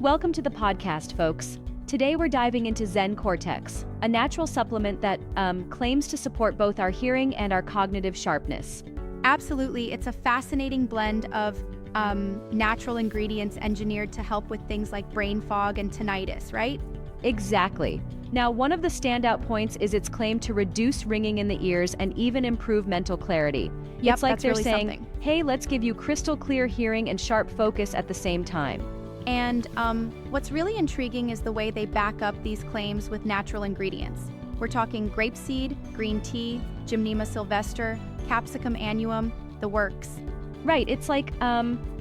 Welcome to the podcast, folks. Today we're diving into ZenCortex, a natural supplement that claims to support both our hearing and our cognitive sharpness. Absolutely. It's a fascinating blend of natural ingredients engineered to help with things like brain fog and tinnitus, right? Exactly. Now, one of the standout points is its claim to reduce ringing in the ears and even improve mental clarity. Yep, it's like that's they're really saying, something. hey, let's give you crystal clear hearing and sharp focus at the same time. And what's really intriguing is the way they back up these claims with natural ingredients. We're talking grapeseed, green tea, Gymnema sylvestre, capsicum annuum, the works. Right, it's like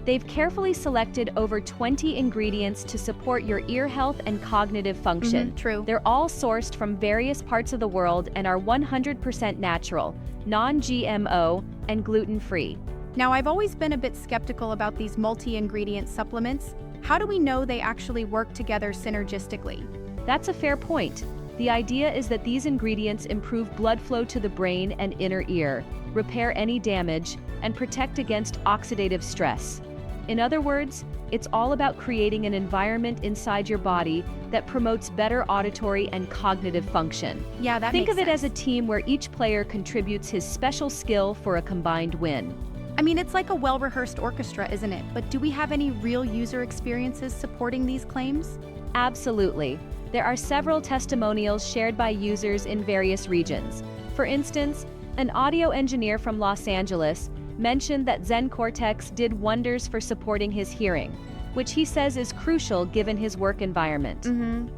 they've carefully selected over 20 ingredients to support your ear health and cognitive function. True. They're all sourced from various parts of the world and are 100% natural, non-GMO, and gluten-free. Now, I've always been a bit skeptical about these multi-ingredient supplements. How do we know they actually work together synergistically? That's a fair point. The idea is that these ingredients improve blood flow to the brain and inner ear, repair any damage, and protect against oxidative stress. In other words, it's all about creating an environment inside your body that promotes better auditory and cognitive function. Yeah, that Think makes of it sense. as a team where each player contributes his special skill for a combined win. I mean, it's like a well-rehearsed orchestra, isn't it? But do we have any real user experiences supporting these claims? Absolutely. There are several testimonials shared by users in various regions. For instance, an audio engineer from Los Angeles mentioned that ZenCortex did wonders for supporting his hearing, which he says is crucial given his work environment.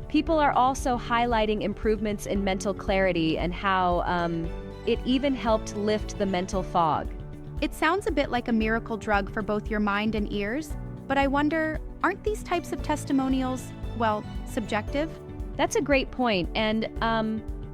People are also highlighting improvements in mental clarity and how it even helped lift the mental fog. It sounds a bit like a miracle drug for both your mind and ears, but I wonder, aren't these types of testimonials, well, subjective? That's a great point, and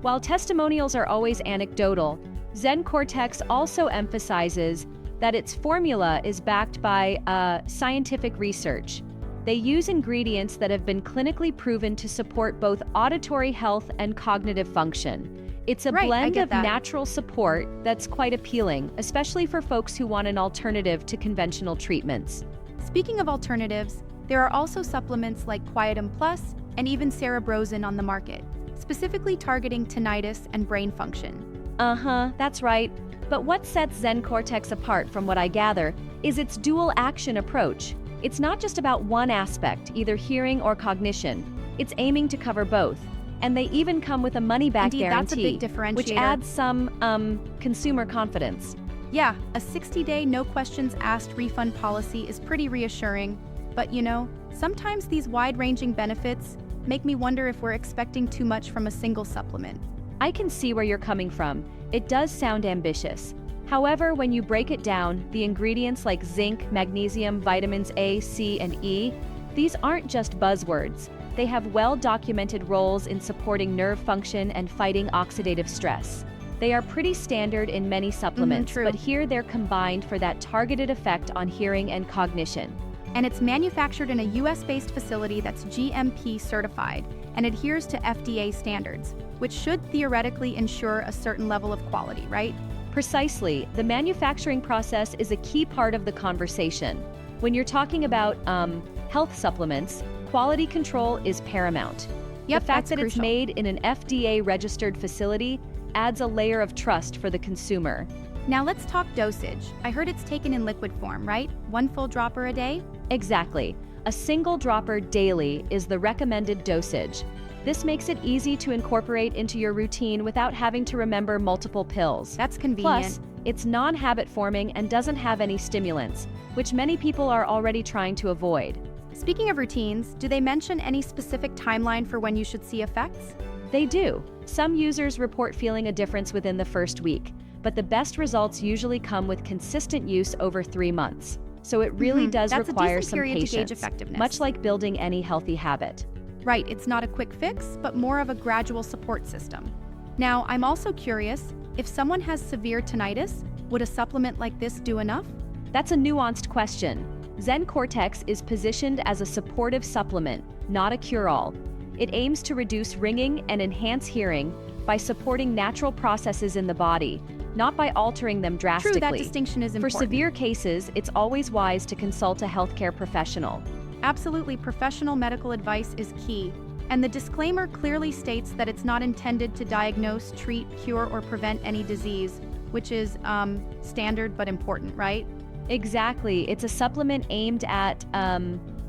while testimonials are always anecdotal, ZenCortex also emphasizes that its formula is backed by scientific research. They use ingredients that have been clinically proven to support both auditory health and cognitive function. It's a Right, I blend get of that. natural support that's quite appealing, especially for folks who want an alternative to conventional treatments. Speaking of alternatives, there are also supplements like Quietum Plus and even Cerebrosin on the market, specifically targeting tinnitus and brain function. That's right. But what sets ZenCortex apart from what I gather is its dual action approach. It's not just about one aspect, either hearing or cognition. It's aiming to cover both. And they even come with a money-back Indeed, that's a guarantee, big differentiator. which adds some consumer confidence. Yeah, a 60-day no questions asked refund policy is pretty reassuring, but sometimes these wide-ranging benefits make me wonder if we're expecting too much from a single supplement. I can see where you're coming from. It does sound ambitious. However, when you break it down, the ingredients like zinc, magnesium, vitamins A, C, and E, these aren't just buzzwords. They have well-documented roles in supporting nerve function and fighting oxidative stress. They are pretty standard in many supplements, true. but here they're combined for that targeted effect on hearing and cognition. And it's manufactured in a US-based facility that's GMP certified and adheres to FDA standards, which should theoretically ensure a certain level of quality, right? Precisely. The manufacturing process is a key part of the conversation. When you're talking about health supplements, quality control is paramount. Yep, The fact that's that it's crucial. made in an FDA-registered facility adds a layer of trust for the consumer. Now let's talk dosage. I heard it's taken in liquid form, right? 1 full dropper a day? Exactly. A single dropper daily is the recommended dosage. This makes it easy to incorporate into your routine without having to remember multiple pills. That's convenient. Plus, it's non-habit forming and doesn't have any stimulants, which many people are already trying to avoid. Speaking of routines, do they mention any specific timeline for when you should see effects? They do. Some users report feeling a difference within the first week, but the best results usually come with consistent use over 3 months. So it really does That's a require decent some period to gauge patience, effectiveness. much like building any healthy habit. Right, it's not a quick fix, but more of a gradual support system. Now, I'm also curious, if someone has severe tinnitus, would a supplement like this do enough? That's a nuanced question. ZenCortex is positioned as a supportive supplement, not a cure-all. It aims to reduce ringing and enhance hearing by supporting natural processes in the body, not by altering them drastically. True, that distinction is For important. severe cases, it's always wise to consult a healthcare professional. Absolutely, professional medical advice is key. And the disclaimer clearly states that it's not intended to diagnose, treat, cure, or prevent any disease, which is standard but important, right? Exactly. It's a supplement aimed at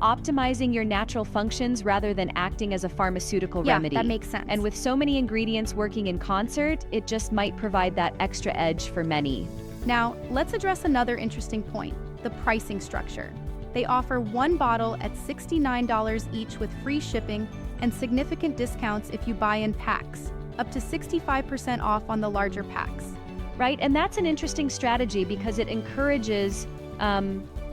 optimizing your natural functions rather than acting as a pharmaceutical remedy. Yeah, that makes sense. And with so many ingredients working in concert, it just might provide that extra edge for many. Now, let's address another interesting point, the pricing structure. They offer one bottle at $69 each with free shipping and significant discounts if you buy in packs, up to 65% off on the larger packs. Right, and that's an interesting strategy because it encourages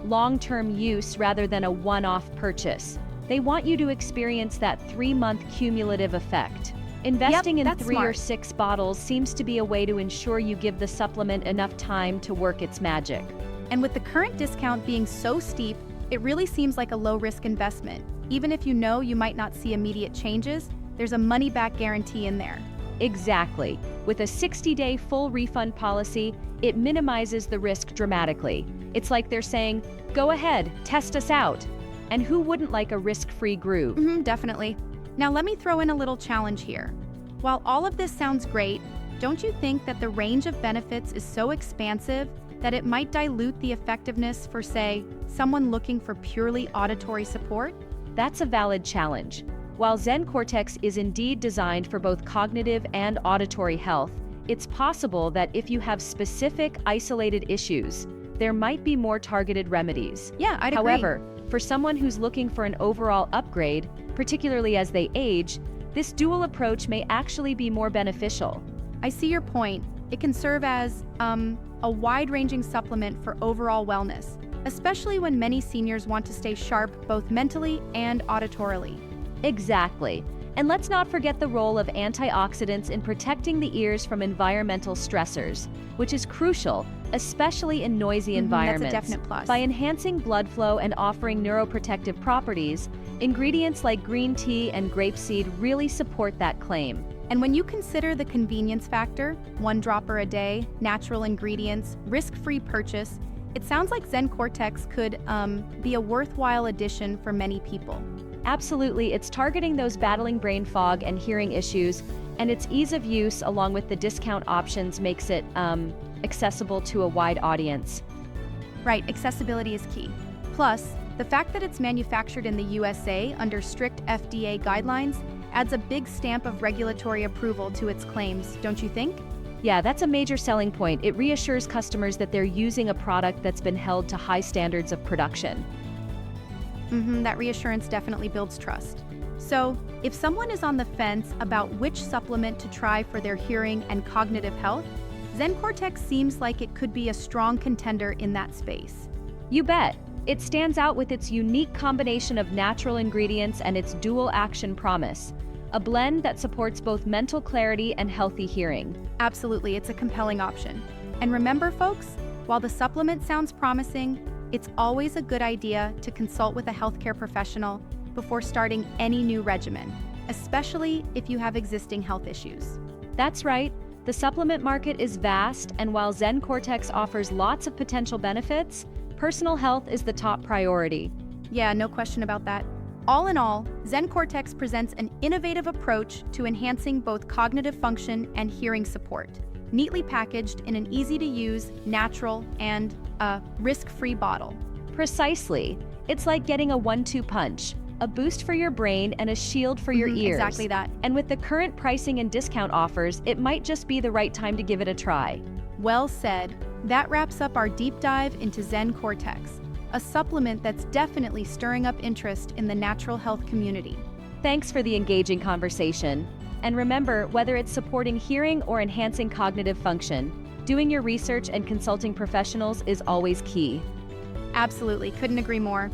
long-term use rather than a one-off purchase. They want you to experience that 3-month cumulative effect. Investing in 3 or 6 bottles seems to be a way to ensure you give the supplement enough time to work its magic. And with the current discount being so steep, it really seems like a low-risk investment. Even if you know you might not see immediate changes, there's a money-back guarantee in there. Exactly. With a 60-day full refund policy, it minimizes the risk dramatically. It's like they're saying, go ahead, test us out. And who wouldn't like a risk-free groove? Definitely. Now let me throw in a little challenge here. While all of this sounds great, don't you think that the range of benefits is so expansive that it might dilute the effectiveness for, say, someone looking for purely auditory support? That's a valid challenge. While ZenCortex is indeed designed for both cognitive and auditory health, it's possible that if you have specific, isolated issues, there might be more targeted remedies. Yeah, I'd agree. However, for someone who's looking for an overall upgrade, particularly as they age, this dual approach may actually be more beneficial. I see your point. It can serve as a wide-ranging supplement for overall wellness, especially when many seniors want to stay sharp both mentally and auditorily. Exactly. And let's not forget the role of antioxidants in protecting the ears from environmental stressors, which is crucial, especially in noisy environments. That's a definite plus. By enhancing blood flow and offering neuroprotective properties, ingredients like green tea and grapeseed really support that claim. And when you consider the convenience factor, 1 dropper a day, natural ingredients, risk-free purchase, it sounds like ZenCortex could be a worthwhile addition for many people. Absolutely, it's targeting those battling brain fog and hearing issues, and its ease of use along with the discount options makes it accessible to a wide audience. Right, accessibility is key. Plus, the fact that it's manufactured in the USA under strict FDA guidelines adds a big stamp of regulatory approval to its claims, don't you think? Yeah, that's a major selling point. It reassures customers that they're using a product that's been held to high standards of production. That reassurance definitely builds trust. So, if someone is on the fence about which supplement to try for their hearing and cognitive health, ZenCortex seems like it could be a strong contender in that space. You bet. It stands out with its unique combination of natural ingredients and its dual action promise, a blend that supports both mental clarity and healthy hearing. Absolutely, it's a compelling option. And remember, folks, while the supplement sounds promising, it's always a good idea to consult with a healthcare professional before starting any new regimen, especially if you have existing health issues. That's right. The supplement market is vast, and while ZenCortex offers lots of potential benefits, personal health is the top priority. Yeah, no question about that. All in all, ZenCortex presents an innovative approach to enhancing both cognitive function and hearing support, neatly packaged in an easy-to-use, natural, and risk-free bottle. Precisely. It's like getting a 1-2 punch, a boost for your brain and a shield for your ears. Exactly that. And with the current pricing and discount offers, it might just be the right time to give it a try. Well said. That wraps up our deep dive into ZenCortex, a supplement that's definitely stirring up interest in the natural health community. Thanks for the engaging conversation. And remember, whether it's supporting hearing or enhancing cognitive function, doing your research and consulting professionals is always key. Absolutely, couldn't agree more.